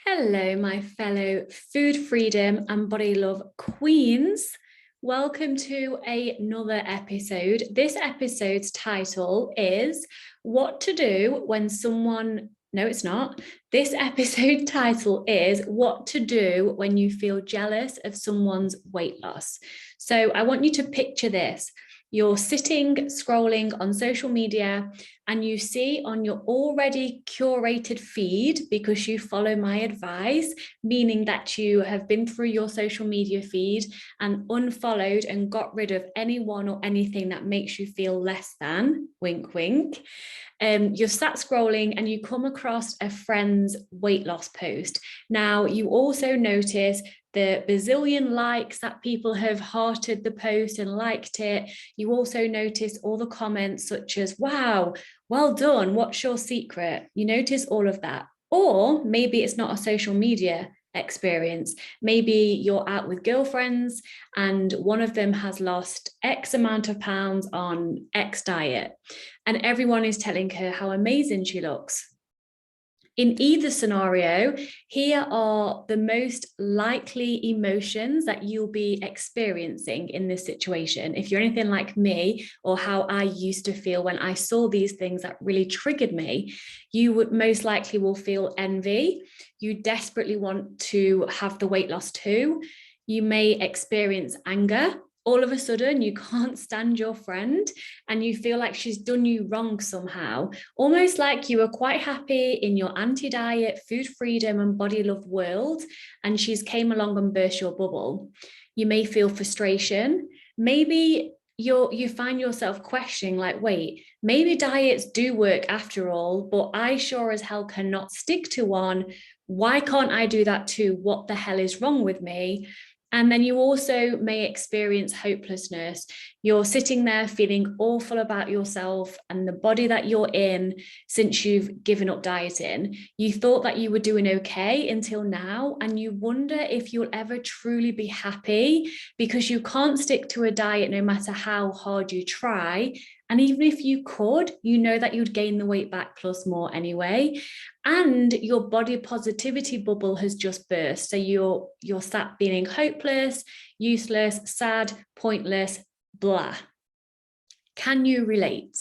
Hello, my fellow food freedom and body love queens. Welcome to another episode. This episode's title is What to Do When Someone... No, it's not. This episode title is What to Do When You Feel Jealous of Someone's Weight Loss. So I want you to picture this. You're sitting, scrolling on social media, and you see on your already curated feed, because you follow my advice, meaning that you have been through your social media feed and unfollowed and got rid of anyone or anything that makes you feel less than, wink, wink. You're sat scrolling and you come across a friend's weight loss post. Now, you also notice the bazillion likes that people have hearted the post and liked it. You also notice all the comments such as, wow, well done, what's your secret? You notice all of that. Or maybe it's not a social media experience. Maybe you're out with girlfriends and one of them has lost X amount of pounds on X diet, and everyone is telling her how amazing she looks. In either scenario, here are the most likely emotions that you'll be experiencing in this situation. If you're anything like me, or how I used to feel when I saw these things that really triggered me, you would most likely will feel envy. You desperately want to have the weight loss too. You may experience anger. All of a sudden, you can't stand your friend and you feel like she's done you wrong somehow, almost like you were quite happy in your anti-diet, food freedom and body love world, and she's came along and burst your bubble. You may feel frustration. Maybe you find yourself questioning, like, wait, maybe diets do work after all, but I sure as hell cannot stick to one. Why can't I do that too? What the hell is wrong with me? And then you also may experience hopelessness. You're sitting there feeling awful about yourself and the body that you're in since you've given up dieting. You thought that you were doing okay until now, and you wonder if you'll ever truly be happy because you can't stick to a diet no matter how hard you try. And even if you could, you know that you'd gain the weight back plus more anyway. And your body positivity bubble has just burst. So you're sat feeling hopeless, useless, sad, pointless, blah. Can you relate?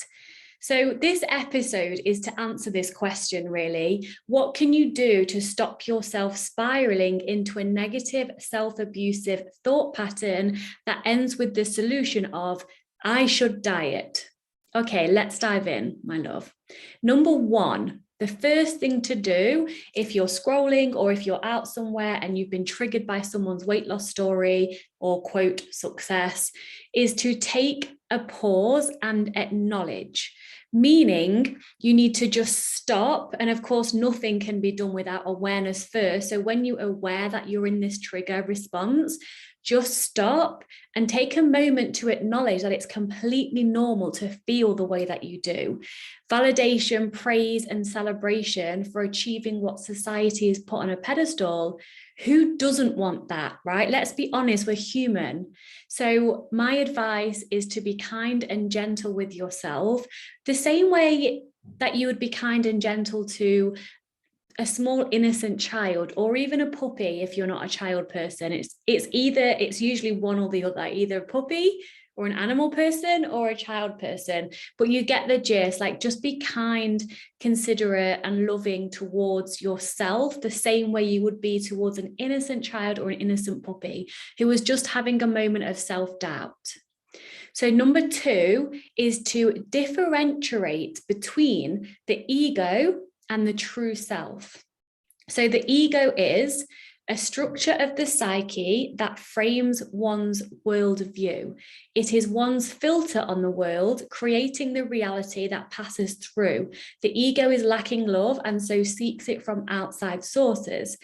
So this episode is to answer this question, really. What can you do to stop yourself spiraling into a negative, self-abusive thought pattern that ends with the solution of, I should diet? Okay, let's dive in, my love. Number one, the first thing to do if you're scrolling or if you're out somewhere and you've been triggered by someone's weight loss story or quote success is to take a pause and acknowledge, meaning you need to just stop. And of course, nothing can be done without awareness first. So when you're aware that you're in this trigger response, just stop and take a moment to acknowledge that it's completely normal to feel the way that you do. Validation, praise, and celebration for achieving what society has put on a pedestal. Who doesn't want that, right? Let's be honest, we're human. So my advice is to be kind and gentle with yourself, the same way that you would be kind and gentle to a small innocent child, or even a puppy if you're not a child person. It's usually one or the other, either a puppy or an animal person or a child person, but you get the gist. Like, just be kind, considerate and loving towards yourself the same way you would be towards an innocent child or an innocent puppy who was just having a moment of self-doubt. So number two is to differentiate between the ego and the true self. So the ego is a structure of the psyche that frames one's worldview. It is one's filter on the world, creating the reality that passes through. The ego is lacking love and so seeks it from outside sources.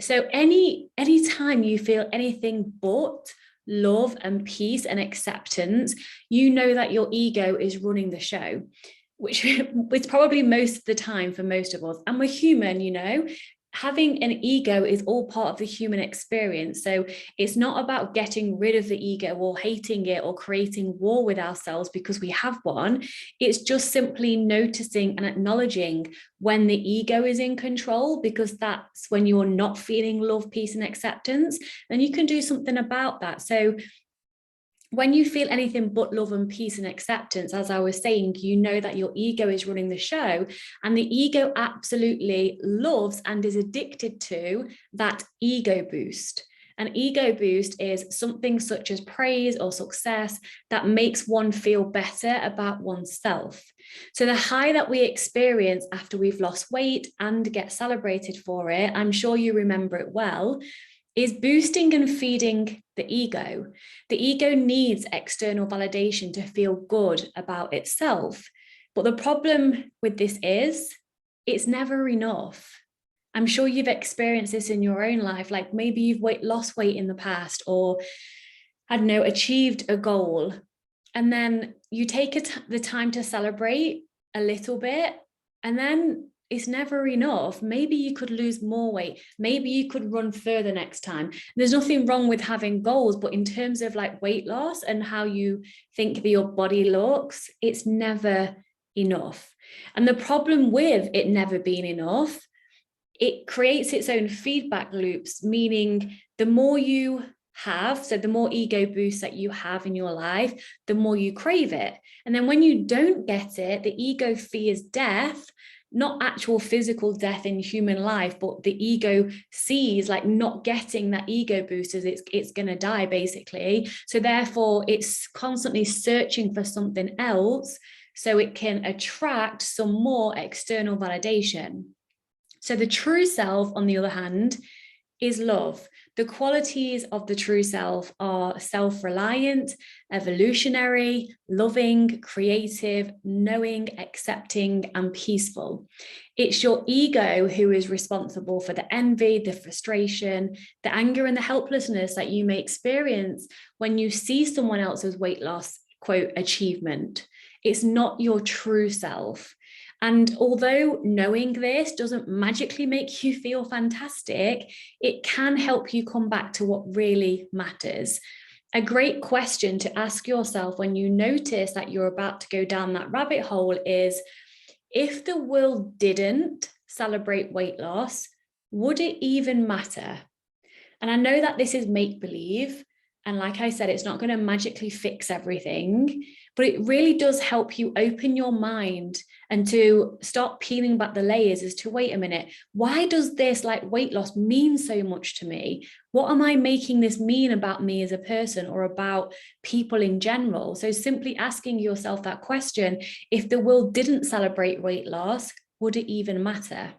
So any time you feel anything but love and peace and acceptance, you know that your ego is running the show, which is probably most of the time for most of us. And we're human, you know. having an ego is all part of the human experience. So it's not about getting rid of the ego or hating it or creating war with ourselves because we have one. It's just simply noticing and acknowledging when the ego is in control, because that's when you're not feeling love, peace, and acceptance. Then you can do something about that. So when you feel anything but love and peace and acceptance, as I was saying, you know that your ego is running the show, and the ego absolutely loves and is addicted to that ego boost. An ego boost is something such as praise or success that makes one feel better about oneself. So the high that we experience after we've lost weight and get celebrated for it, I'm sure you remember it well, is boosting and feeding the ego. The ego needs external validation to feel good about itself. But the problem with this is it's never enough. I'm sure you've experienced this in your own life. Like maybe you've lost weight in the past, or, I don't know, achieved a goal. And then you take the time to celebrate a little bit, and then it's never enough. Maybe you could lose more weight. Maybe you could run further next time. There's nothing wrong with having goals, but in terms of like weight loss and how you think that your body looks, it's never enough. And the problem with it never being enough, it creates its own feedback loops, meaning the more you have, so the more ego boosts that you have in your life, the more you crave it. And then when you don't get it, the ego fears death, not actual physical death in human life, but the ego sees like not getting that ego boost as it's going to die basically. So therefore it's constantly searching for something else so it can attract some more external validation. So the true self, on the other hand, is love. The qualities of the true self are self-reliant, evolutionary, loving, creative, knowing, accepting, and peaceful. It's your ego who is responsible for the envy, the frustration, the anger, and the helplessness that you may experience when you see someone else's weight loss, quote, achievement. It's not your true self. And although knowing this doesn't magically make you feel fantastic, it can help you come back to what really matters. A great question to ask yourself when you notice that you're about to go down that rabbit hole is, if the world didn't celebrate weight loss, would it even matter? And I know that this is make-believe. And like I said, it's not going to magically fix everything, but it really does help you open your mind and to start peeling back the layers as to, wait a minute, why does this like weight loss mean so much to me? What am I making this mean about me as a person or about people in general? So simply asking yourself that question, if the world didn't celebrate weight loss, would it even matter?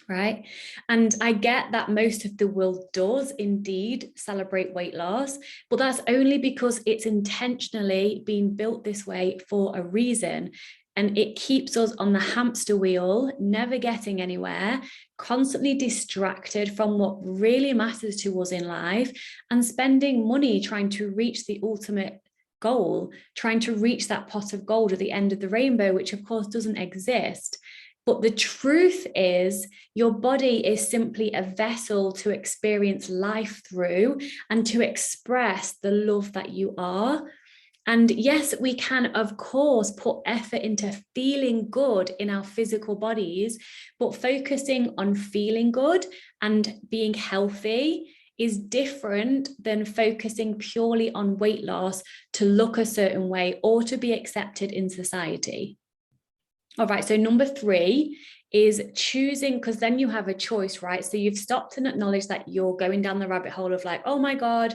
Right. And I get that most of the world does indeed celebrate weight loss, but that's only because it's intentionally being built this way for a reason. And it keeps us on the hamster wheel, never getting anywhere, constantly distracted from what really matters to us in life, and spending money trying to reach the ultimate goal, trying to reach that pot of gold at the end of the rainbow, which of course doesn't exist. But the truth is, your body is simply a vessel to experience life through and to express the love that you are. And yes, we can, of course, put effort into feeling good in our physical bodies, but focusing on feeling good and being healthy is different than focusing purely on weight loss to look a certain way or to be accepted in society. All right, so number 3 is choosing, because then you have a choice, right? So you've stopped and acknowledged that you're going down the rabbit hole of like, oh my God,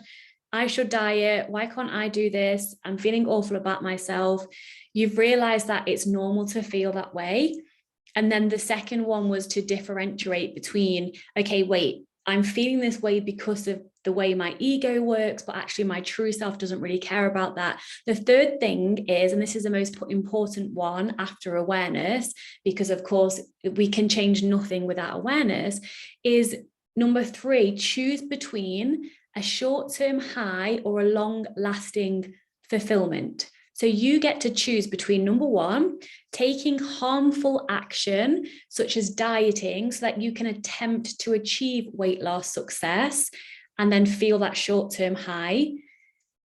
I should diet. Why can't I do this? I'm feeling awful about myself. You've realized that it's normal to feel that way. And then the second one was to differentiate between, okay, wait, I'm feeling this way because of the way my ego works, but actually my true self doesn't really care about that. The third thing is, and this is the most important one after awareness, because of course we can change nothing without awareness, is number 3, choose between a short-term high or a long-lasting fulfillment. So you get to choose between, number one, taking harmful action, such as dieting, so that you can attempt to achieve weight loss success and then feel that short-term high.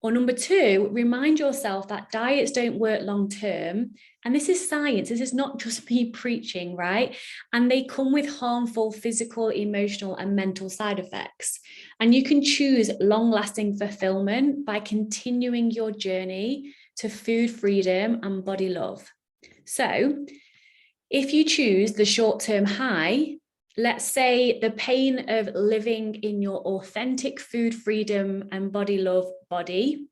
Or number two, remind yourself that diets don't work long-term. And this is science. This is not just me preaching, right? And they come with harmful physical, emotional, and mental side effects. And you can choose long-lasting fulfillment by continuing your journey to food freedom and body love. So if you choose the short-term high, let's say the pain of living in your authentic food freedom and body love body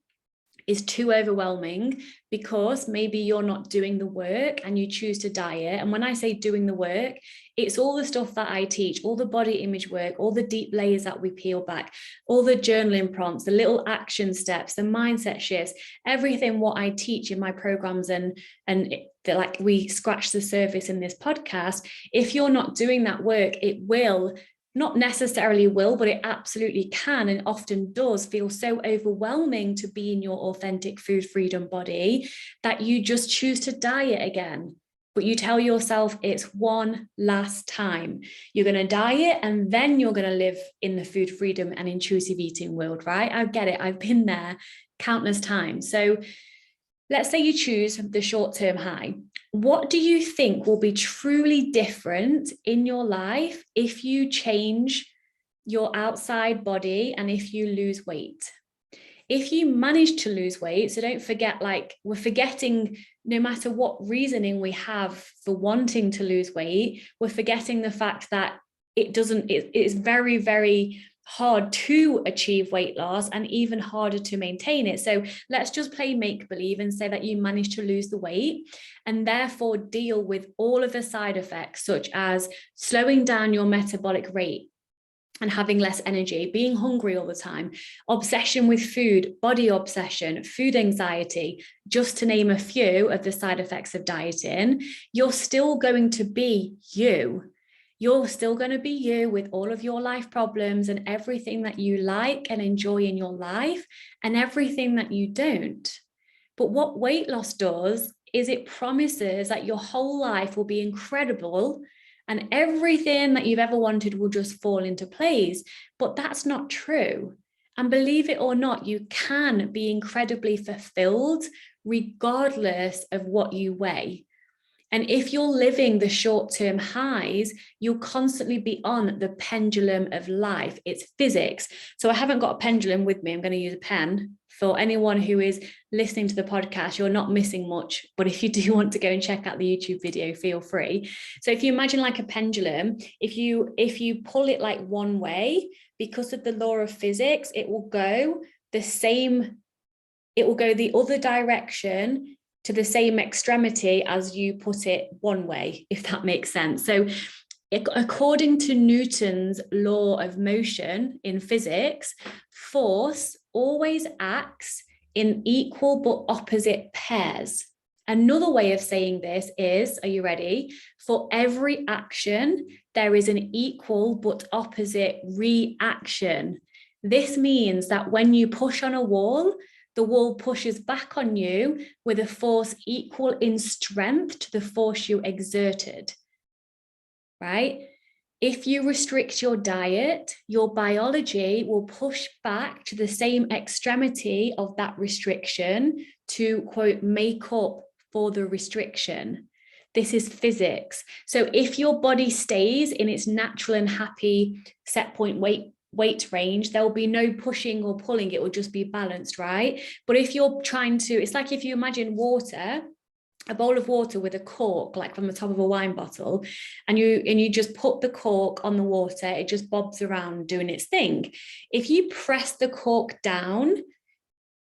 is too overwhelming because maybe you're not doing the work and you choose to diet. And when I say doing the work, it's all the stuff that I teach, all the body image work, all the deep layers that we peel back, all the journaling prompts, the little action steps, the mindset shifts, everything what I teach in my programs and like we scratch the surface in this podcast. If you're not doing that work, it will not necessarily will, but it absolutely can and often does feel so overwhelming to be in your authentic food freedom body that you just choose to diet again. But you tell yourself it's one last time. You're going to diet and then you're going to live in the food freedom and intuitive eating world, right? I get it. I've been there countless times. So let's say you choose the short-term high. What do you think will be truly different in your life if you change your outside body and if you lose weight? If you manage to lose weight, so don't forget, like we're forgetting no matter what reasoning we have for wanting to lose weight, we're forgetting the fact that it's very, very hard to achieve weight loss and even harder to maintain it. So let's just play make-believe and say that you manage to lose the weight and therefore deal with all of the side effects, such as slowing down your metabolic rate and having less energy, being hungry all the time, obsession with food, body obsession, food anxiety, just to name a few of the side effects of dieting. You're still going to be you. You're still going to be you with all of your life problems and everything that you like and enjoy in your life and everything that you don't. But what weight loss does is it promises that your whole life will be incredible and everything that you've ever wanted will just fall into place. But that's not true. And believe it or not, you can be incredibly fulfilled regardless of what you weigh. And if you're living the short-term highs, you'll constantly be on the pendulum of life. It's physics. So I haven't got a pendulum with me. I'm going to use a pen. For anyone who is listening to the podcast, you're not missing much. But if you do want to go and check out the YouTube video, feel free. So if you imagine like a pendulum, if you pull it like one way, because of the law of physics, it will go the other direction to the same extremity as you put it one way, if that makes sense. So according to Newton's law of motion in physics, force always acts in equal but opposite pairs. Another way of saying this is, are you ready? For every action, there is an equal but opposite reaction. This means that when you push on a wall, the wall pushes back on you with a force equal in strength to the force you exerted, right? If you restrict your diet, your biology will push back to the same extremity of that restriction to, quote, make up for the restriction. This is physics. So if your body stays in its natural and happy set point weight range, there will be no pushing or pulling. It will just be balanced, right? But if you're trying to, it's like if you imagine water, a bowl of water with a cork, like from the top of a wine bottle, and you just put the cork on the water, it just bobs around doing its thing. If you press the cork down,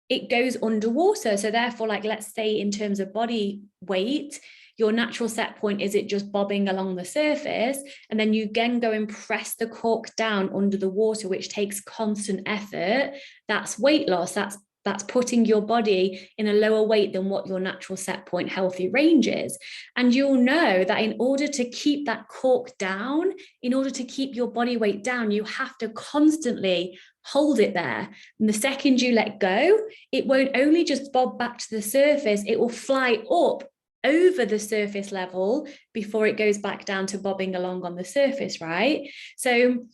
it goes underwater. So therefore, like, let's say in terms of body weight, your natural set point is it just bobbing along the surface, and then you again go and press the cork down under the water, which takes constant effort. That's weight loss. That's putting your body in a lower weight than what your natural set point healthy range is. And you'll know that in order to keep that cork down, in order to keep your body weight down, you have to constantly hold it there. And the second you let go, it won't only just bob back to the surface, it will fly up over the surface level before it goes back down to bobbing along on the surface, right? So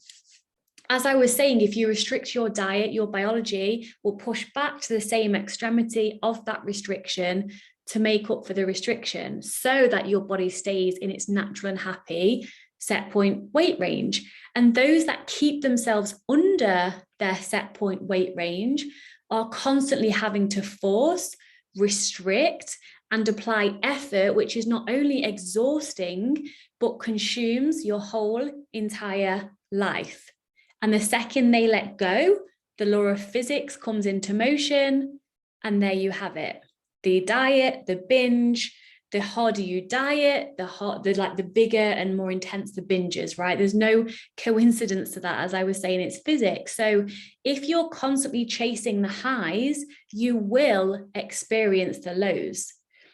as I was saying, if you restrict your diet, your biology will push back to the same extremity of that restriction to make up for the restriction so that your body stays in its natural and happy set point weight range. And those that keep themselves under their set point weight range are constantly having to force, restrict, and apply effort, which is not only exhausting, but consumes your whole entire life. And the second they let go, the law of physics comes into motion, and there you have it. The diet, the binge, the harder you diet, the bigger and more intense the binges, right? There's no coincidence to that. As I was saying, it's physics. So if you're constantly chasing the highs, you will experience the lows.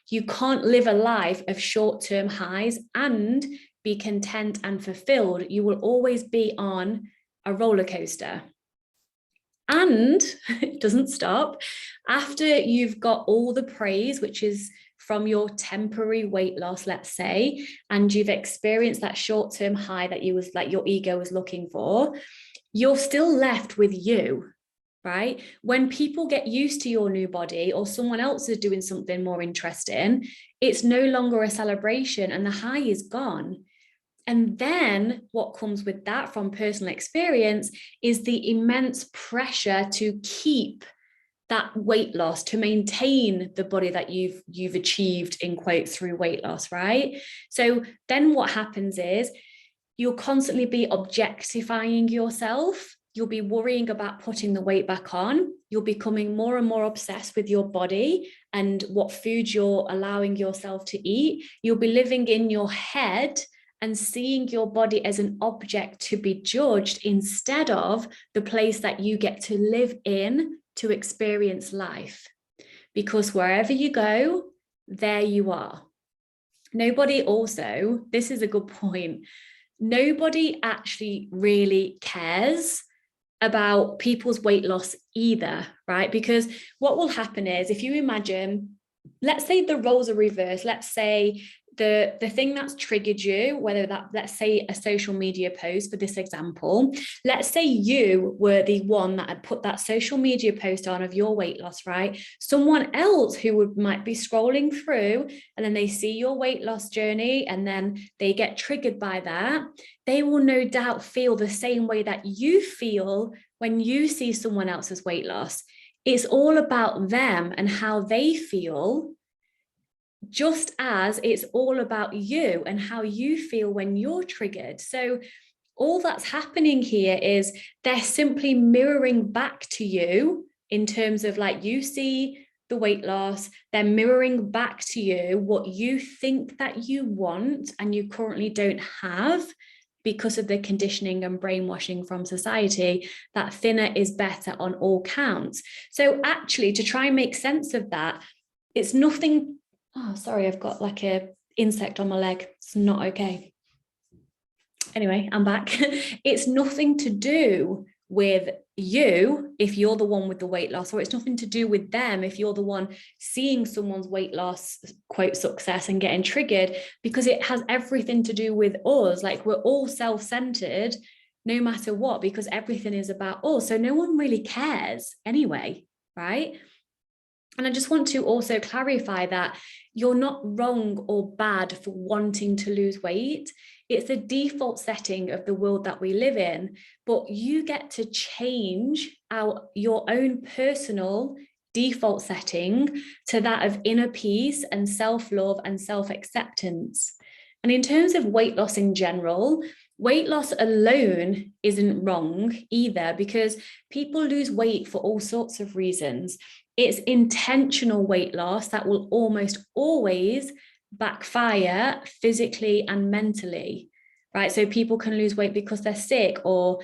You can't live a life of short-term highs and be content and fulfilled. You will always be on a roller coaster. And it doesn't stop. After you've got all the praise, which is from your temporary weight loss, let's say, and you've experienced that short-term high that your ego was looking for, you're still left with you, right? When people get used to your new body or someone else is doing something more interesting, it's no longer a celebration and the high is gone. And then what comes with that from personal experience is the immense pressure to keep that weight loss, to maintain the body that you've achieved, in quotes, through weight loss, right? So then what happens is you'll constantly be objectifying yourself. You'll be worrying about putting the weight back on. You're becoming more and more obsessed with your body and what food you're allowing yourself to eat. You'll be living in your head and seeing your body as an object to be judged instead of the place that you get to live in to experience life. Because wherever you go, there you are. Nobody also, this is a good point, nobody actually really cares about people's weight loss either, right? Because what will happen is, if you imagine, let's say the roles are reversed, let's say the thing that's triggered you, whether that, let's say a social media post for this example, let's say you were the one that had put that social media post on of your weight loss, right? Someone else who might be scrolling through and then they see your weight loss journey and then they get triggered by that, they will no doubt feel the same way that you feel when you see someone else's weight loss. It's all about them and how they feel, just as it's all about you and how you feel when you're triggered. So all that's happening here is they're simply mirroring back to you in terms of, like, you see the weight loss, they're mirroring back to you what you think that you want and you currently don't have because of the conditioning and brainwashing from society that thinner is better on all counts. So actually, to try and make sense of that, it's nothing. Oh, sorry, I've got like a insect on my leg. It's not okay. Anyway, I'm back. It's nothing to do with you if you're the one with the weight loss, or it's nothing to do with them if you're the one seeing someone's weight loss, quote, success and getting triggered, because it has everything to do with us. Like, we're all self-centered no matter what, because everything is about us. So no one really cares anyway, right? And I just want to also clarify that you're not wrong or bad for wanting to lose weight. It's a default setting of the world that we live in, but you get to change your own personal default setting to that of inner peace and self-love and self-acceptance. And in terms of weight loss in general, weight loss alone isn't wrong either, because people lose weight for all sorts of reasons. It's intentional weight loss that will almost always backfire physically and mentally, right? So people can lose weight because they're sick, or,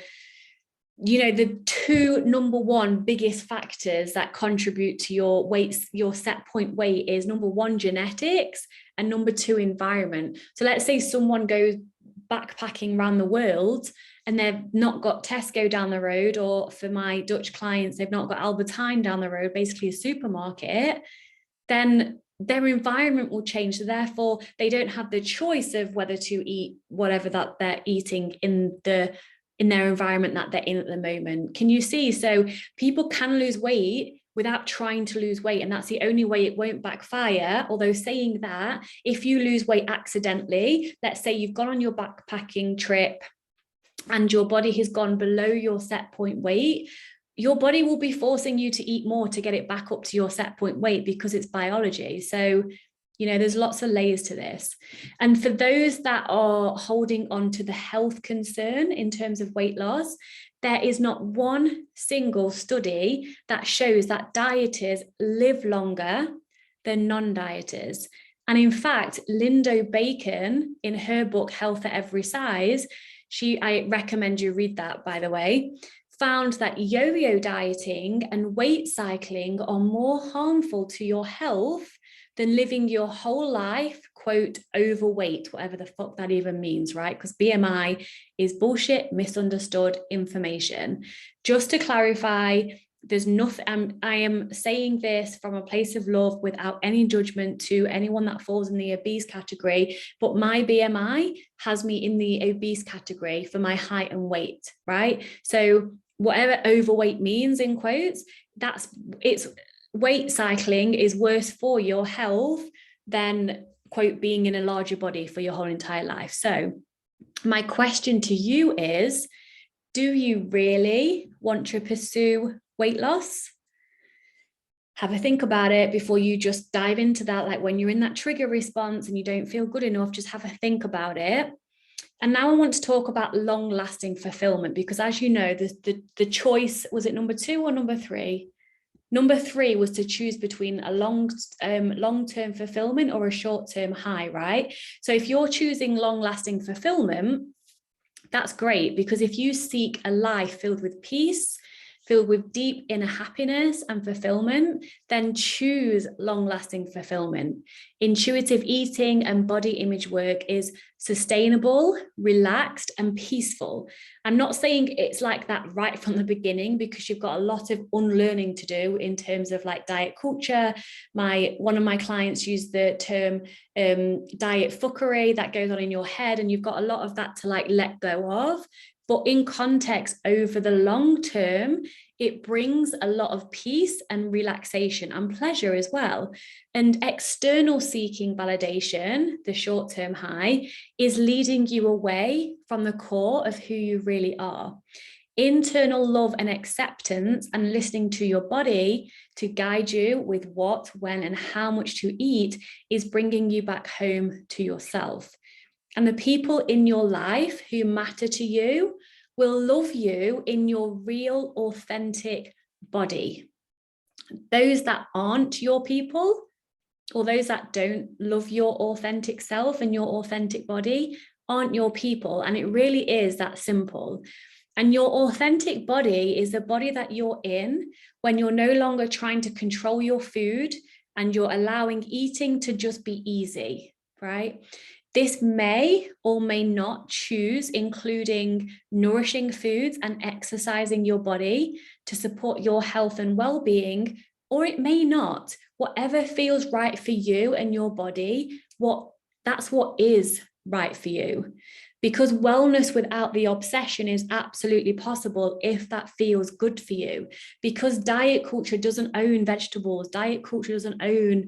you know, the two number one biggest factors that contribute to your weight, your set point weight, is number one, genetics, and number two, environment. So let's say someone goes backpacking around the world and they've not got Tesco down the road, or for my Dutch clients, they've not got Albert Heijn down the road, basically a supermarket, then their environment will change. So therefore, they don't have the choice of whether to eat whatever that they're eating in their environment that they're in at the moment. Can you see? So people can lose weight without trying to lose weight, and that's the only way it won't backfire. Although saying that, if you lose weight accidentally, let's say you've gone on your backpacking trip and your body has gone below your set point weight, your body will be forcing you to eat more to get it back up to your set point weight, because it's biology. So, there's lots of layers to this. And for those that are holding on to the health concern in terms of weight loss, there is not one single study that shows that dieters live longer than non-dieters. And in fact, Lindo Bacon, in her book, Health at Every Size, I recommend you read that, by the way, found that yo-yo dieting and weight cycling are more harmful to your health than living your whole life, quote, overweight, whatever the fuck that even means, right? Because BMI is bullshit, misunderstood information. Just to clarify, there's nothing, I am saying this from a place of love without any judgment to anyone that falls in the obese category, but my BMI has me in the obese category for my height and weight, right? So whatever overweight means in quotes, it's weight cycling is worse for your health than, quote, being in a larger body for your whole entire life. So my question to you is, do you really want to pursue weight loss? Have a think about it before you just dive into that. Like when you're in that trigger response and you don't feel good enough, just have a think about it. And now I want to talk about long-lasting fulfillment, because as you know, the choice, was it number 2 or number 3? Number 3 was to choose between a long-term fulfillment or a short-term high, right? So if you're choosing long-lasting fulfillment, that's great, because if you seek a life filled with peace, filled with deep inner happiness and fulfillment, then choose long-lasting fulfillment. Intuitive eating and body image work is sustainable, relaxed, and peaceful. I'm not saying it's like that right from the beginning, because you've got a lot of unlearning to do in terms of like diet culture. One of my clients used the term diet fuckery that goes on in your head, and you've got a lot of that to like let go of. But in context, over the long term, it brings a lot of peace and relaxation and pleasure as well. And external seeking validation, the short-term high, is leading you away from the core of who you really are. Internal love and acceptance and listening to your body to guide you with what, when, and how much to eat is bringing you back home to yourself. And the people in your life who matter to you will love you in your real, authentic body. Those that aren't your people, or those that don't love your authentic self and your authentic body, aren't your people. And it really is that simple. And your authentic body is the body that you're in when you're no longer trying to control your food and you're allowing eating to just be easy, right? This may or may not choose including nourishing foods and exercising your body to support your health and well-being, or it may not. Whatever feels right for you and your body, that's what is right for you. Because wellness without the obsession is absolutely possible if that feels good for you. Because diet culture doesn't own vegetables, diet culture doesn't own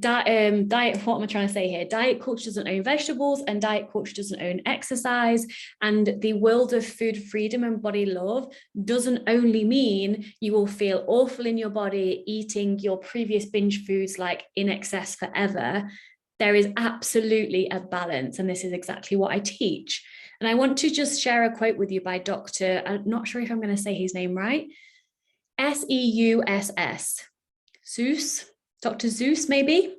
what am I trying to say here? Diet culture doesn't own vegetables, and diet culture doesn't own exercise. And the world of food freedom and body love doesn't only mean you will feel awful in your body eating your previous binge foods like in excess forever. There is absolutely a balance, and this is exactly what I teach. And I want to just share a quote with you by Dr. I'm not sure if I'm going to say his name right. Seuss. Seuss. Dr. Seuss, maybe.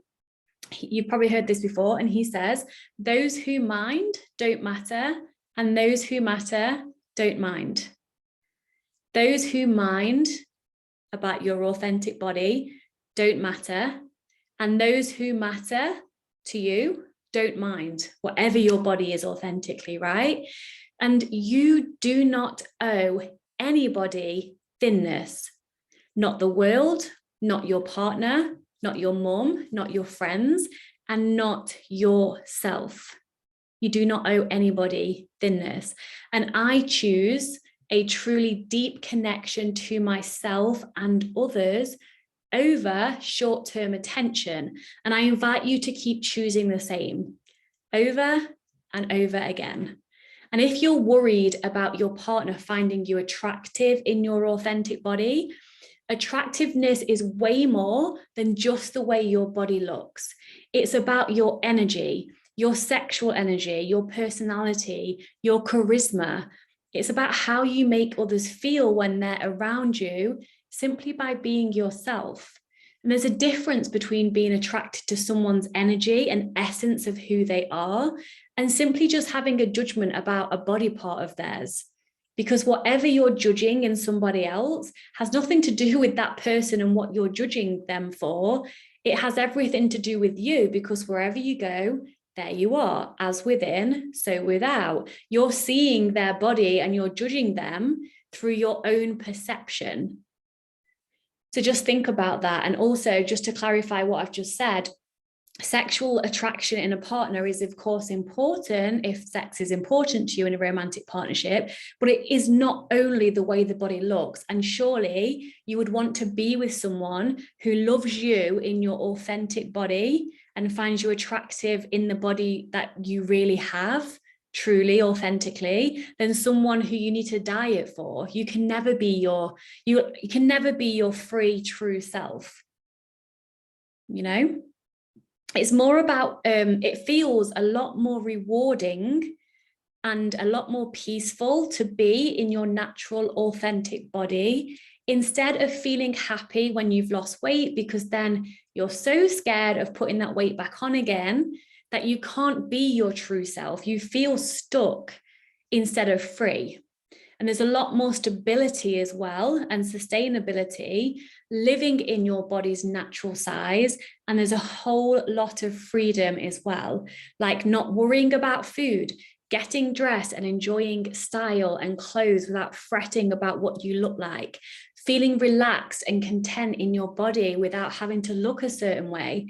You've probably heard this before. And he says, those who mind don't matter, and those who matter don't mind. Those who mind about your authentic body don't matter, and those who matter to you don't mind, whatever your body is authentically, right? And you do not owe anybody thinness, not the world, not your partner, not your mom, not your friends, and not yourself. You do not owe anybody thinness. And I choose a truly deep connection to myself and others over short-term attention. And I invite you to keep choosing the same over and over again. And if you're worried about your partner finding you attractive in your authentic body, attractiveness is way more than just the way your body looks. It's about your energy, your sexual energy, your personality, your charisma. It's about how you make others feel when they're around you simply by being yourself. And there's a difference between being attracted to someone's energy and essence of who they are and simply just having a judgment about a body part of theirs. Because whatever you're judging in somebody else has nothing to do with that person and what you're judging them for. It has everything to do with you, because wherever you go, there you are, as within, so without. You're seeing their body and you're judging them through your own perception. So just think about that. And also, just to clarify what I've just said, sexual attraction in a partner is, of course, important if sex is important to you in a romantic partnership, but it is not only the way the body looks. And surely you would want to be with someone who loves you in your authentic body and finds you attractive in the body that you really have, truly, authentically, than someone who you need to diet for. You can never be your free, true self. You know? It's more about, it feels a lot more rewarding and a lot more peaceful to be in your natural, authentic body instead of feeling happy when you've lost weight, because then you're so scared of putting that weight back on again that you can't be your true self. You feel stuck instead of free. And there's a lot more stability as well and sustainability living in your body's natural size. And there's a whole lot of freedom as well, like not worrying about food, getting dressed and enjoying style and clothes without fretting about what you look like, feeling relaxed and content in your body without having to look a certain way,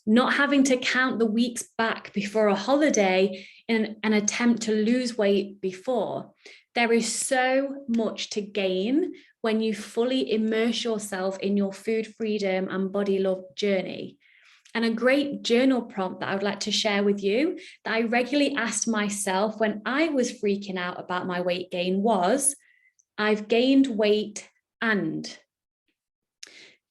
not having to count the weeks back before a holiday in an attempt to lose weight before. There is so much to gain when you fully immerse yourself in your food freedom and body love journey. And a great journal prompt that I would like to share with you that I regularly asked myself when I was freaking out about my weight gain was, I've gained weight and.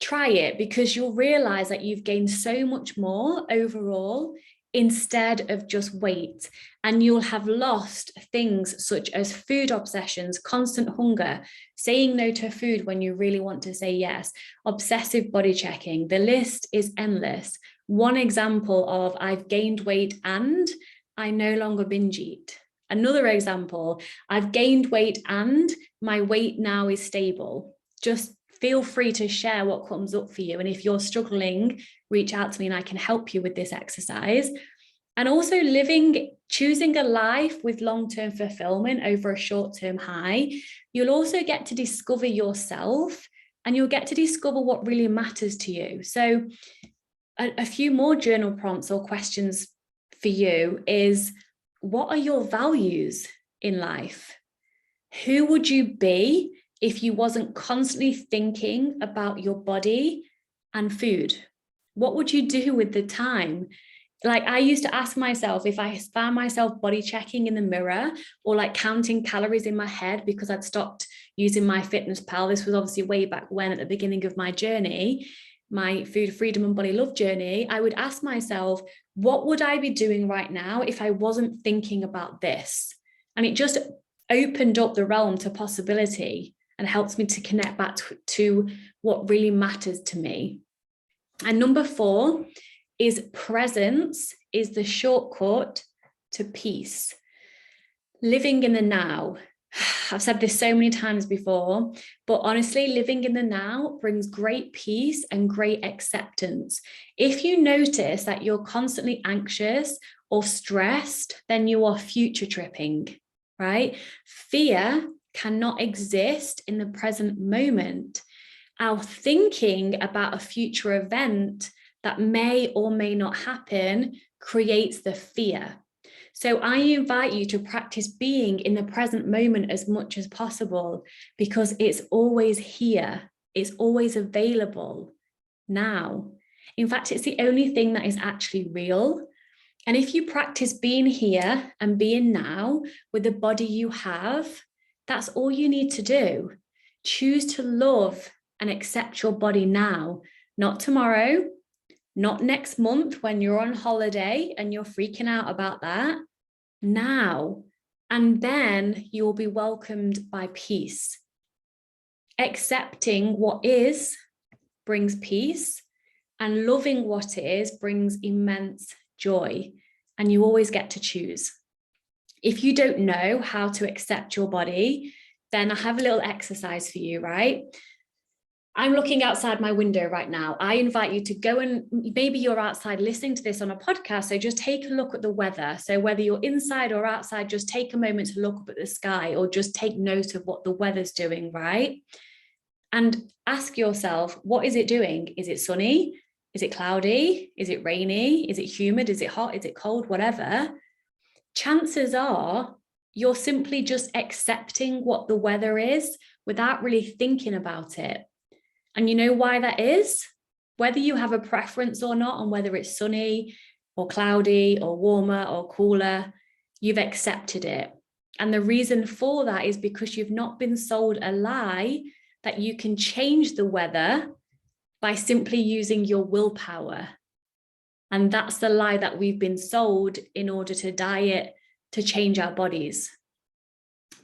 Try it, because you'll realize that you've gained so much more overall instead of just weight. And you'll have lost things such as food obsessions, constant hunger, saying no to food when you really want to say yes, obsessive body checking. The list is endless. One example of I've gained weight and I no longer binge eat. Another example, I've gained weight and my weight now is stable. Just feel free to share what comes up for you. And if you're struggling, reach out to me and I can help you with this exercise. And also choosing a life with long-term fulfillment over a short-term high. You'll also get to discover yourself and you'll get to discover what really matters to you. So a few more journal prompts or questions for you is, what are your values in life? Who would you be if you wasn't constantly thinking about your body and food? What would you do with the time? Like, I used to ask myself, if I found myself body checking in the mirror or like counting calories in my head because I'd stopped using my fitness pal. This was obviously way back when, at the beginning of my journey, my food freedom and body love journey. I would ask myself, what would I be doing right now if I wasn't thinking about this? And it just opened up the realm to possibility and helps me to connect back to what really matters to me. And number 4 is presence is the shortcut to peace. Living in the now, I've said this so many times before, but honestly, living in the now brings great peace and great acceptance. If you notice that you're constantly anxious or stressed, then you are future tripping, right? Fear cannot exist in the present moment. Our thinking about a future event that may or may not happen creates the fear. So I invite you to practice being in the present moment as much as possible, because it's always here. It's always available now. In fact, it's the only thing that is actually real. And if you practice being here and being now with the body you have, that's all you need to do. Choose to love and accept your body now, not tomorrow, not next month when you're on holiday and you're freaking out about that. Now, and then you will be welcomed by peace. Accepting what is brings peace, and loving what is brings immense joy. And you always get to choose. If you don't know how to accept your body, then I have a little exercise for you, right? I'm looking outside my window right now. I invite you to go, and maybe you're outside listening to this on a podcast, so just take a look at the weather. So whether you're inside or outside, just take a moment to look up at the sky, or just take note of what the weather's doing, right? And ask yourself, what is it doing? Is it sunny? Is it cloudy? Is it rainy? Is it humid? Is it hot? Is it cold? Whatever. Chances are you're simply just accepting what the weather is without really thinking about it. And you know why that is? Whether you have a preference or not on whether it's sunny or cloudy or warmer or cooler, you've accepted it. And the reason for that is because you've not been sold a lie that you can change the weather by simply using your willpower. And that's the lie that we've been sold in order to diet, to change our bodies.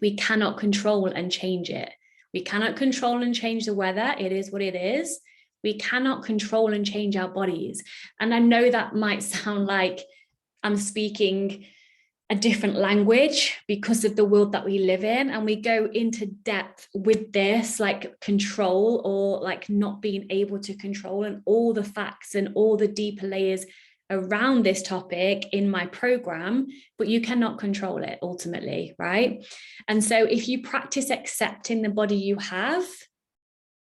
We cannot control and change it. We cannot control and change the weather. It is what it is. We cannot control and change our bodies. And I know that might sound like I'm speaking a different language because of the world that we live in. And we go into depth with this, like control or like not being able to control, and all the facts and all the deeper layers around this topic in my program, but you cannot control it ultimately, right? And so if you practice accepting the body you have,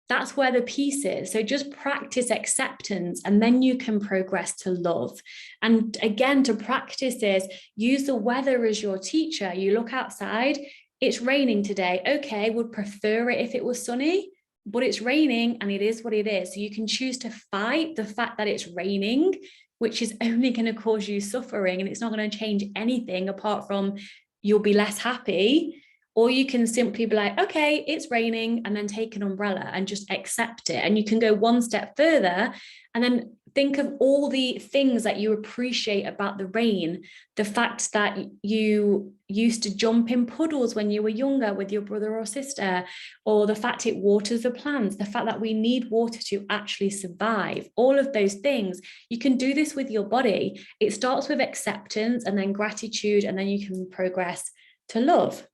that's where the peace is. So just practice acceptance, and then you can progress to love. And again, to practice this, use the weather as your teacher. You look outside, it's raining today. Okay, would prefer it if it was sunny, but it's raining and it is what it is. So you can choose to fight the fact that it's raining, which is only going to cause you suffering, and it's not going to change anything apart from you'll be less happy. Or you can simply be like, okay, it's raining, and then take an umbrella and just accept it. And you can go one step further and then think of all the things that you appreciate about the rain. The fact that you used to jump in puddles when you were younger with your brother or sister, or the fact it waters the plants, the fact that we need water to actually survive, all of those things. You can do this with your body. It starts with acceptance and then gratitude, and then you can progress to love.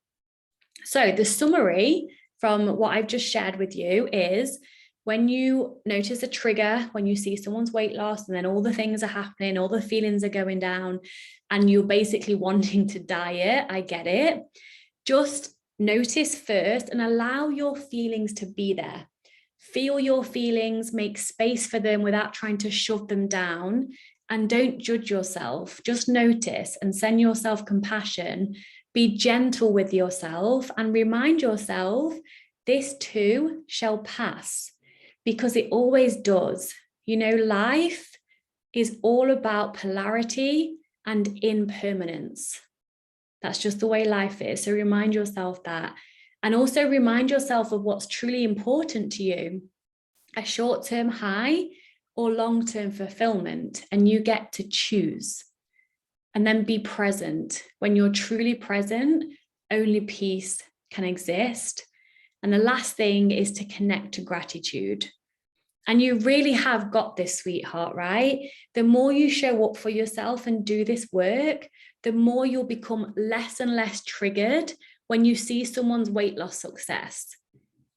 So the summary from what I've just shared with you is, when you notice a trigger, when you see someone's weight loss and then all the things are happening, all the feelings are going down, and you're basically wanting to diet, I get it. Just notice first and allow your feelings to be there. Feel your feelings, make space for them without trying to shove them down, and don't judge yourself. Just notice and send yourself compassion. Be gentle with yourself and remind yourself this too shall pass, because it always does. You know, life is all about polarity and impermanence. That's just the way life is. So remind yourself that. And also remind yourself of what's truly important to you, a short-term high or long-term fulfillment, and you get to choose. And then be present. When you're truly present, only peace can exist. And the last thing is to connect to gratitude. And you really have got this, sweetheart, right? The more you show up for yourself and do this work, the more you'll become less and less triggered when you see someone's weight loss success.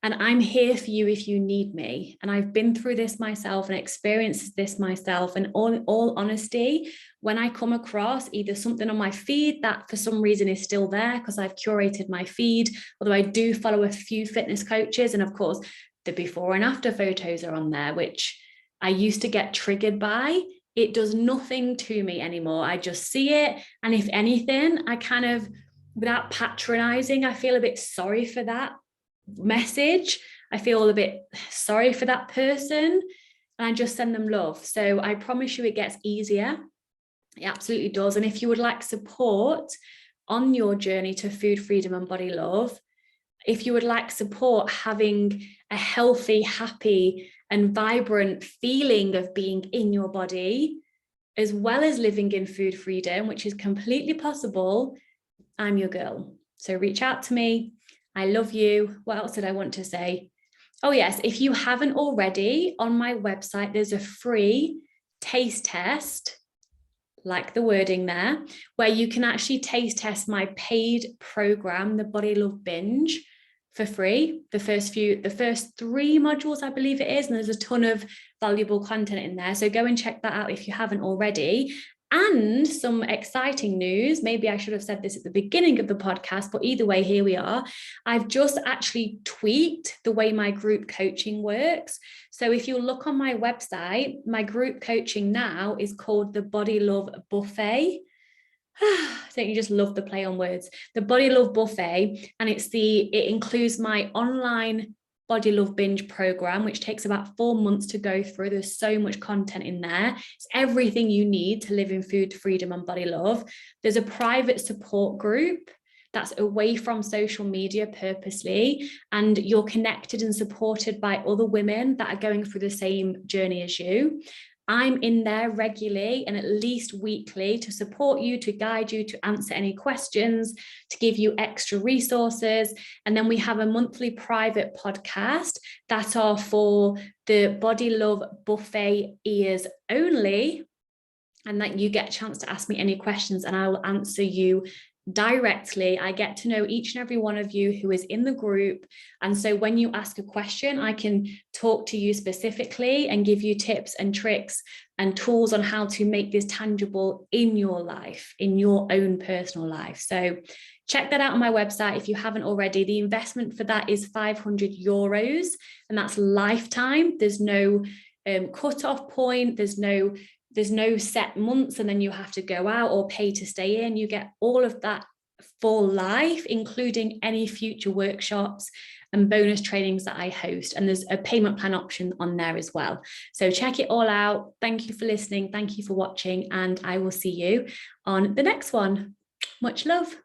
And I'm here for you if you need me. And I've been through this myself and experienced this myself. And all honesty, when I come across either something on my feed that for some reason is still there because I've curated my feed, although I do follow a few fitness coaches, and of course the before and after photos are on there, which I used to get triggered by. It does nothing to me anymore. I just see it. And if anything, I kind of, without patronizing, I feel a bit sorry for that message. I feel a bit sorry for that person, and I just send them love. So I promise you it gets easier. It absolutely does. And if you would like support on your journey to food freedom and body love, if you would like support having a healthy, happy and vibrant feeling of being in your body, as well as living in food freedom, which is completely possible, I'm your girl. So reach out to me. I love you. What else did I want to say? Oh yes, if you haven't already, on my website, there's a free taste test, like the wording there, where you can actually taste test my paid program, the Body Love Binge, for free. The first 3 modules, I believe it is, and there's a ton of valuable content in there. So go and check that out if you haven't already. And some exciting news, maybe I should have said this at the beginning of the podcast, but either way, here we are. I've just actually tweaked the way my group coaching works. So if you look on my website, my group coaching now is called the Body Love Buffet. Don't you just love the play on words? The Body Love Buffet, and it includes my online Body Love Binge program, which takes about 4 months to go through. There's so much content in there. It's everything you need to live in food freedom and body love. There's a private support group that's away from social media purposely, and you're connected and supported by other women that are going through the same journey as you. I'm in there regularly and at least weekly to support you, to guide you, to answer any questions, to give you extra resources. And then we have a monthly private podcast that are for the Body Love Buffet ears only, and that you get a chance to ask me any questions and I will answer you directly. I get to know each and every one of you who is in the group. And so when you ask a question, I can talk to you specifically and give you tips and tricks and tools on how to make this tangible in your life, in your own personal life. So check that out on my website if you haven't already. The investment for that is €500, and that's lifetime. There's no cut-off point. There's no set months and then you have to go out or pay to stay in. You get all of that for life, including any future workshops and bonus trainings that I host. And there's a payment plan option on there as well. So check it all out. Thank you for listening. Thank you for watching. And I will see you on the next one. Much love.